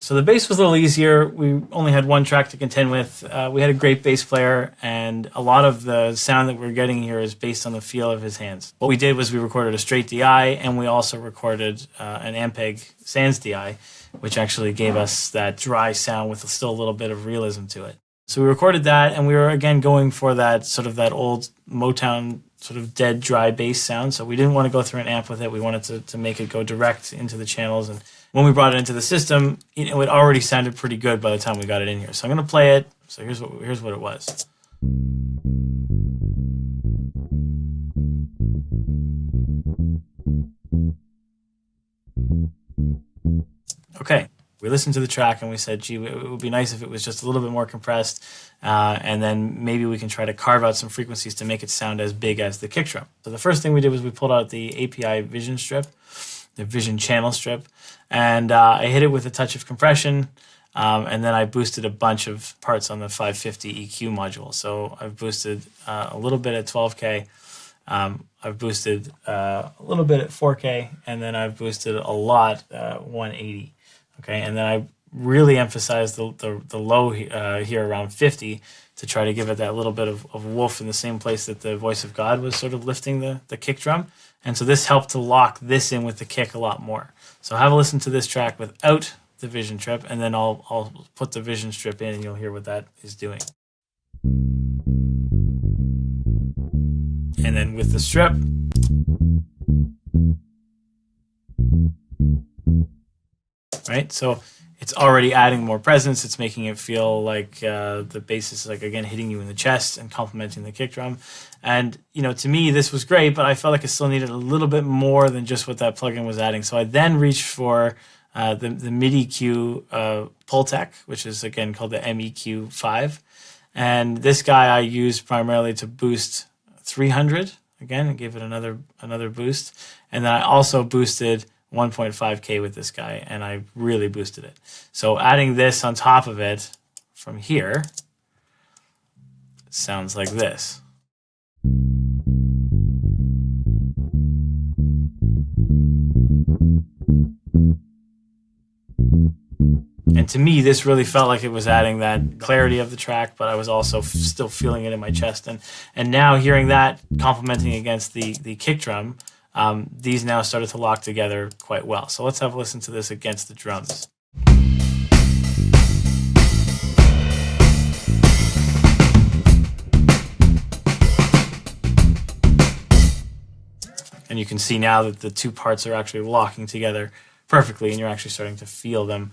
So the bass was a little easier. We only had one track to contend with. We had a great bass player, and a lot of the sound that we're getting here is based on the feel of his hands. What we did was we recorded a straight DI, and we also recorded an Ampeg Sans DI, which actually gave us that dry sound with still a little bit of realism to it. So we recorded that, and we were again going for that sort of that old Motown sort of dead, dry bass sound. So we didn't want to go through an amp with it. We wanted to make it go direct into the channels. And when we brought it into the system, it already sounded pretty good by the time we got it in here. So I'm going to play it. So here's what it was. Okay, we listened to the track and we said, gee, it would be nice if it was just a little bit more compressed, and then maybe we can try to carve out some frequencies to make it sound as big as the kick drum. So the first thing we did was we pulled out the API Vision strip, the Vision channel strip, and I hit it with a touch of compression, and then I boosted a bunch of parts on the 550 EQ module. So I've boosted a little bit at 12K, I've boosted a little bit at 4K, and then I've boosted a lot 180. Okay, and then I really emphasized the low here around 50 to try to give it that little bit of woof in the same place that the voice of God was sort of lifting the kick drum. And so this helped to lock this in with the kick a lot more. So have a listen to this track without the Vision strip, and then I'll put the Vision strip in and you'll hear what that is doing. And then with the strip, right? So it's already adding more presence. It's making it feel like the bass is like, again, hitting you in the chest and complementing the kick drum. And, to me, this was great, but I felt like it still needed a little bit more than just what that plugin was adding. So I then reached for the MIDI-Q Pultec, which is, again, called the MEQ5. And this guy I used primarily to boost 300. Again, it gave it another boost. And then I also boosted 1.5K with this guy, and I really boosted it. So adding this on top of it from here, it sounds like this. And to me, this really felt like it was adding that clarity of the track, but I was also still feeling it in my chest. And now hearing that complementing against the kick drum, these now started to lock together quite well. So let's have a listen to this against the drums. And you can see now that the two parts are actually locking together perfectly, and you're actually starting to feel them,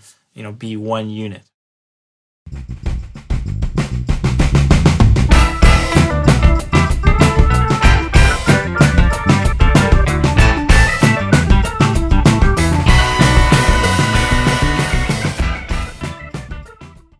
be one unit.